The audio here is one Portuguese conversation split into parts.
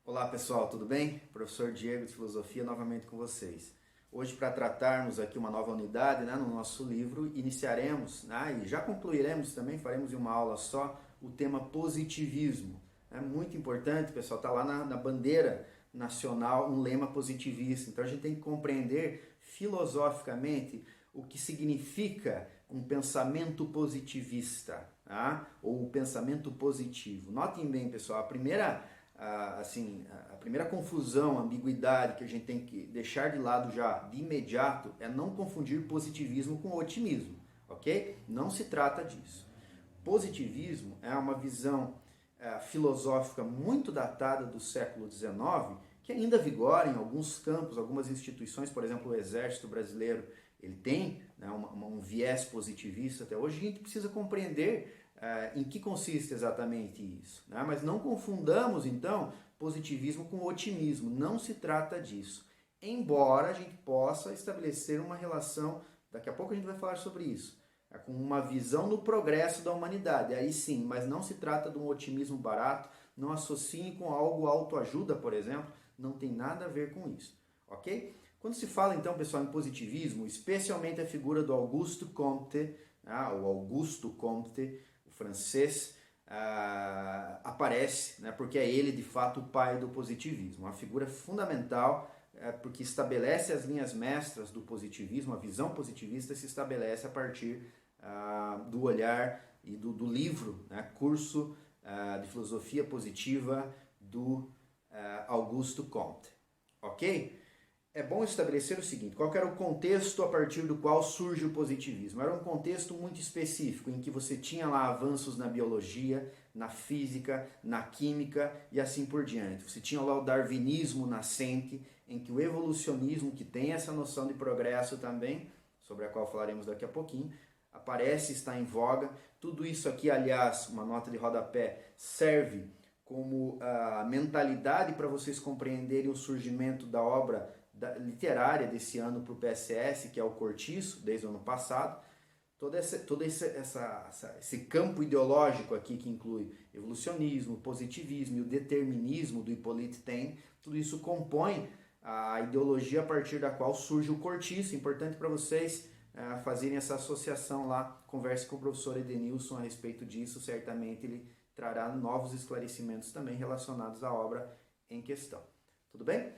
Olá pessoal, tudo bem? Professor Diego de Filosofia novamente com vocês. Hoje, para tratarmos aqui uma nova unidade, no nosso livro, iniciaremos, e já concluiremos também, faremos em uma aula só, o tema positivismo. É muito importante, pessoal, está lá na bandeira nacional um lema positivista. Então a gente tem que compreender filosoficamente o que significa um pensamento positivista, ou o pensamento positivo. Notem bem, pessoal, a primeira confusão, ambiguidade que a gente tem que deixar de lado já de imediato é não confundir positivismo com otimismo, ok? Não se trata disso. Positivismo é uma visão filosófica muito datada do século XIX, que ainda vigora em alguns campos, algumas instituições, por exemplo, o Exército Brasileiro, ele tem um viés positivista até hoje. A gente precisa compreender em que consiste exatamente isso. Mas não confundamos, então, positivismo com otimismo. Não se trata disso. Embora a gente possa estabelecer uma relação, daqui a pouco a gente vai falar sobre isso, com uma visão do progresso da humanidade. Aí sim, mas não se trata de um otimismo barato. Não associem com algo autoajuda, por exemplo. Não tem nada a ver com isso. Ok? Quando se fala, então, pessoal, em positivismo, especialmente a figura do Auguste Comte, o Auguste Comte, o francês, aparece, porque é ele, de fato, o pai do positivismo. Uma figura fundamental, porque estabelece as linhas mestras do positivismo. A visão positivista se estabelece a partir do olhar e do livro, Curso de Filosofia Positiva do Auguste Comte. Ok? É bom estabelecer o seguinte: qual era o contexto a partir do qual surge o positivismo? Era um contexto muito específico, em que você tinha lá avanços na biologia, na física, na química e assim por diante. Você tinha lá o darwinismo nascente, em que o evolucionismo, que tem essa noção de progresso também, sobre a qual falaremos daqui a pouquinho, aparece, está em voga. Tudo isso aqui, aliás, uma nota de rodapé, serve como mentalidade para vocês compreenderem o surgimento da obra literária desse ano para o PSS, que é o Cortiço, desde o ano passado. Todo esse campo ideológico aqui, que inclui evolucionismo, positivismo e o determinismo do Hippolyte Taine, tudo isso compõe a ideologia a partir da qual surge o Cortiço. Importante para vocês fazerem essa associação lá. Converse com o professor Edenilson a respeito disso, certamente ele trará novos esclarecimentos também relacionados à obra em questão. Tudo bem?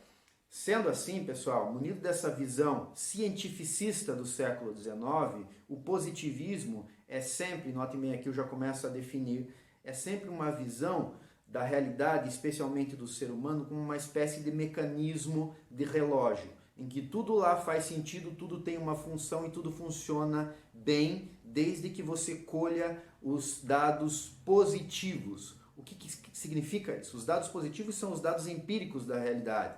Sendo assim, pessoal, munido dessa visão cientificista do século XIX, o positivismo é sempre, notem bem aqui, eu já começo a definir, é sempre uma visão da realidade, especialmente do ser humano, como uma espécie de mecanismo de relógio, em que tudo lá faz sentido, tudo tem uma função e tudo funciona bem, desde que você colha os dados positivos. O que significa isso? Os dados positivos são os dados empíricos da realidade.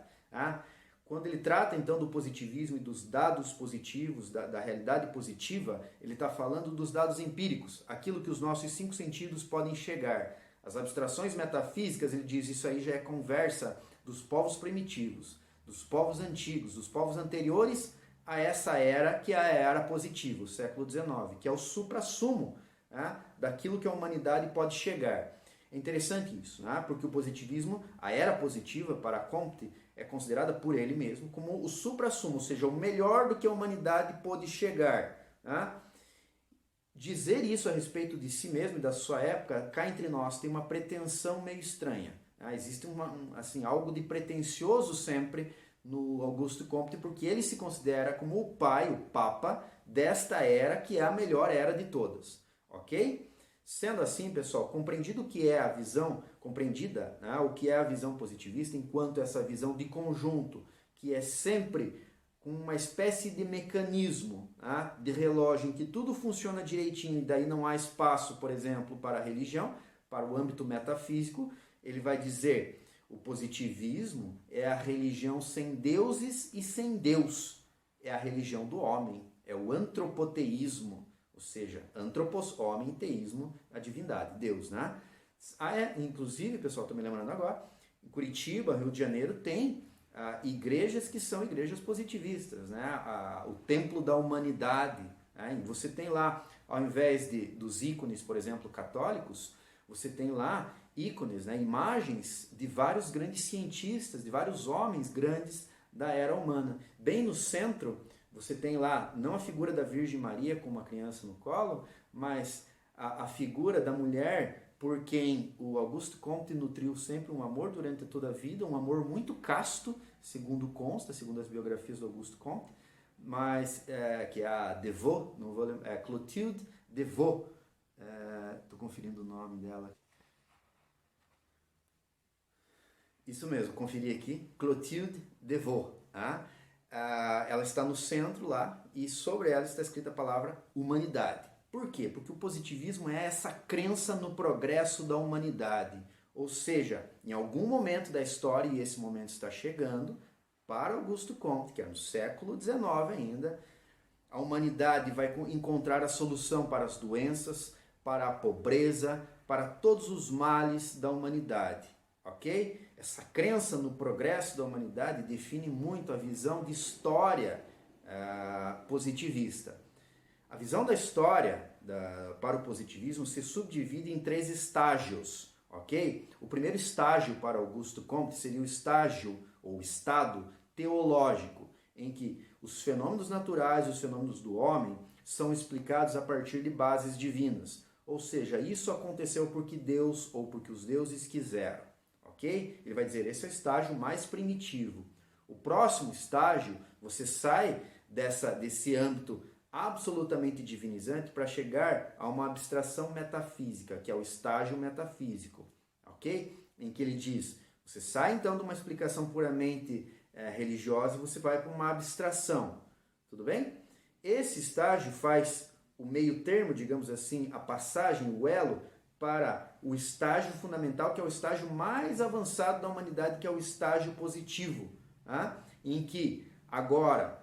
Quando ele trata então do positivismo e dos dados positivos, da realidade positiva, ele está falando dos dados empíricos, aquilo que os nossos 5 sentidos podem chegar. As abstrações metafísicas, ele diz, isso aí já é conversa dos povos primitivos, dos povos antigos, dos povos anteriores a essa era, que é a era positiva, o século XIX, que é o suprassumo daquilo que a humanidade pode chegar. É interessante isso, porque o positivismo, a era positiva para Comte, é considerada por ele mesmo como o suprassumo, ou seja, o melhor do que a humanidade pôde chegar. Dizer isso a respeito de si mesmo e da sua época, cá entre nós, tem uma pretensão meio estranha. Existe algo de pretensioso sempre no Auguste Comte, porque ele se considera como o pai, o papa, desta era, que é a melhor era de todas. Ok? Sendo assim, pessoal, compreendido o que é a visão, compreendida o que é a visão positivista, enquanto essa visão de conjunto, que é sempre com uma espécie de mecanismo de relógio em que tudo funciona direitinho e daí não há espaço, por exemplo, para a religião, para o âmbito metafísico, ele vai dizer: o positivismo é a religião sem deuses e sem Deus, é a religião do homem, é o antropoteísmo. Ou seja, antropos, homem, teísmo, a divindade, Deus, Inclusive, pessoal, estou me lembrando agora, em Curitiba, Rio de Janeiro, tem igrejas que são igrejas positivistas, né? O templo da humanidade. Né? Você tem lá, ao invés dos ícones, por exemplo, católicos, você tem lá ícones, né? Imagens de vários grandes cientistas, de vários homens grandes da era humana. Bem no centro, você tem lá, não a figura da Virgem Maria com uma criança no colo, mas a figura da mulher por quem o Auguste Comte nutriu sempre um amor durante toda a vida, um amor muito casto, segundo consta, segundo as biografias do Auguste Comte, mas que é a Devaux, não vou lembrar, Clotilde Devaux, estou conferindo o nome dela. Isso mesmo, conferi aqui, Clotilde Devaux. Tá? Ela está no centro lá e sobre ela está escrita a palavra humanidade. Por quê? Porque o positivismo é essa crença no progresso da humanidade. Ou seja, em algum momento da história, e esse momento está chegando, para Auguste Comte, que é no século XIX ainda, a humanidade vai encontrar a solução para as doenças, para a pobreza, para todos os males da humanidade. Ok? Essa crença no progresso da humanidade define muito a visão de história positivista. A visão da história para o positivismo se subdivide em 3 estágios, ok? O primeiro estágio para Auguste Comte seria o estágio ou estado teológico, em que os fenômenos naturais e os fenômenos do homem são explicados a partir de bases divinas. Ou seja, isso aconteceu porque Deus ou porque os deuses quiseram, ok? Ele vai dizer, esse é o estágio mais primitivo. O próximo estágio, você sai desse âmbito absolutamente divinizante para chegar a uma abstração metafísica, que é o estágio metafísico, ok? Em que ele diz, você sai então de uma explicação puramente religiosa e você vai para uma abstração, tudo bem? Esse estágio faz o meio termo, digamos assim, a passagem, o elo, para o estágio fundamental, que é o estágio mais avançado da humanidade, que é o estágio positivo, tá? Em que agora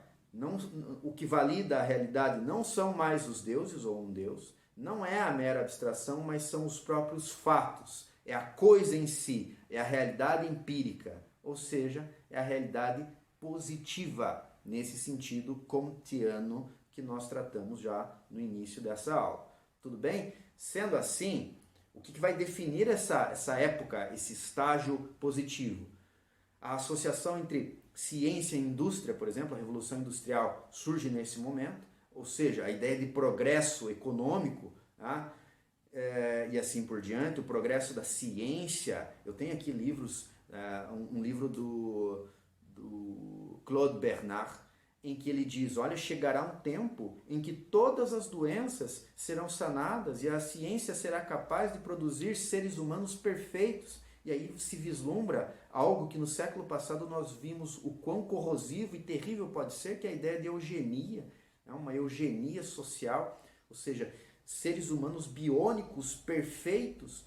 o que valida a realidade não são mais os deuses ou um deus, não é a mera abstração, mas são os próprios fatos, é a coisa em si, é a realidade empírica, ou seja, é a realidade positiva, nesse sentido comtiano que nós tratamos já no início dessa aula. Tudo bem? Sendo assim, o que vai definir essa época, esse estágio positivo? A associação entre ciência e indústria, por exemplo, a Revolução Industrial surge nesse momento, ou seja, a ideia de progresso econômico, tá? E assim por diante, o progresso da ciência. Eu tenho aqui livros, um livro do Claude Bernard, em que ele diz, olha, chegará um tempo em que todas as doenças serão sanadas e a ciência será capaz de produzir seres humanos perfeitos. E aí se vislumbra algo que no século passado nós vimos o quão corrosivo e terrível pode ser, que é a ideia de eugenia, uma eugenia social, ou seja, seres humanos biônicos, perfeitos.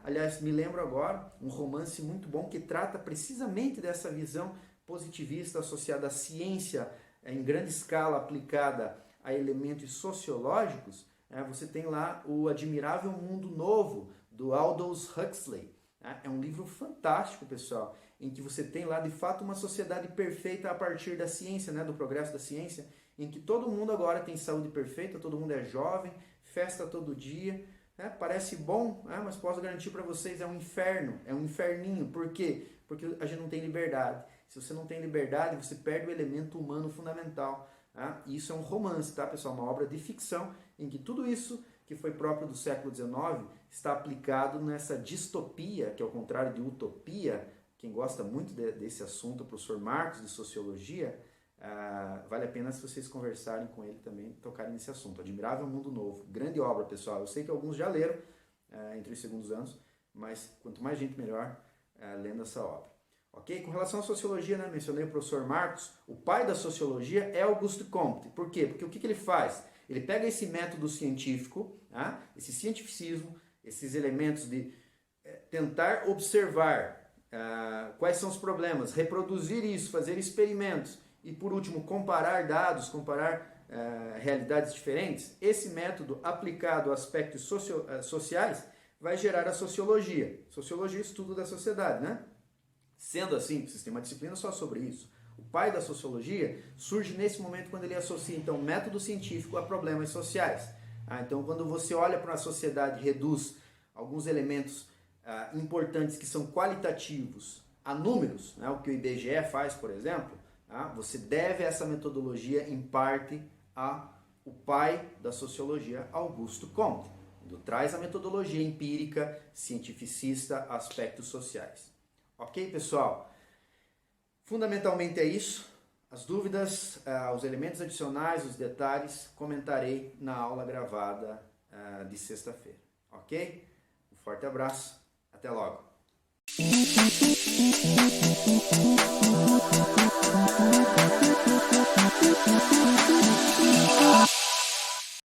Aliás, me lembro agora um romance muito bom que trata precisamente dessa visão positivista associada à ciência em grande escala aplicada a elementos sociológicos. Você tem lá o Admirável Mundo Novo, do Aldous Huxley. É um livro fantástico, pessoal, em que você tem lá, de fato, uma sociedade perfeita a partir da ciência, do progresso da ciência, em que todo mundo agora tem saúde perfeita, todo mundo é jovem, festa todo dia, parece bom, mas posso garantir para vocês, é um inferno, é um inferninho. Por quê? Porque a gente não tem liberdade. Se você não tem liberdade, você perde o elemento humano fundamental. E isso é um romance, tá, pessoal? Uma obra de ficção, em que tudo isso que foi próprio do século XIX, está aplicado nessa distopia, que é o contrário de utopia. Quem gosta muito desse assunto, o professor Marcos, de Sociologia, vale a pena se vocês conversarem com ele também, tocarem nesse assunto. Admirável Mundo Novo, grande obra, pessoal. Eu sei que alguns já leram entre os segundos anos, mas quanto mais gente melhor lendo essa obra. Ok? Com relação à sociologia, mencionei o professor Marcos, o pai da sociologia é Auguste Comte. Por quê? Porque o que ele faz? Ele pega esse método científico, esse cientificismo, esses elementos de tentar observar quais são os problemas, reproduzir isso, fazer experimentos e, por último, comparar dados, comparar realidades diferentes. Esse método aplicado a aspectos sociais vai gerar a sociologia. Sociologia é estudo da sociedade, Sendo assim, vocês têm uma disciplina só sobre isso. O pai da sociologia surge nesse momento quando ele associa, então, método científico a problemas sociais. Então, quando você olha para uma sociedade e reduz alguns elementos importantes que são qualitativos a números, né, o que o IBGE faz, por exemplo, você deve essa metodologia, em parte, ao pai da sociologia, Augusto Comte. Ele traz a metodologia empírica, cientificista, a aspectos sociais. Ok, pessoal? Fundamentalmente é isso. As dúvidas, os elementos adicionais, os detalhes, comentarei na aula gravada de sexta-feira. Ok? Um forte abraço. Até logo.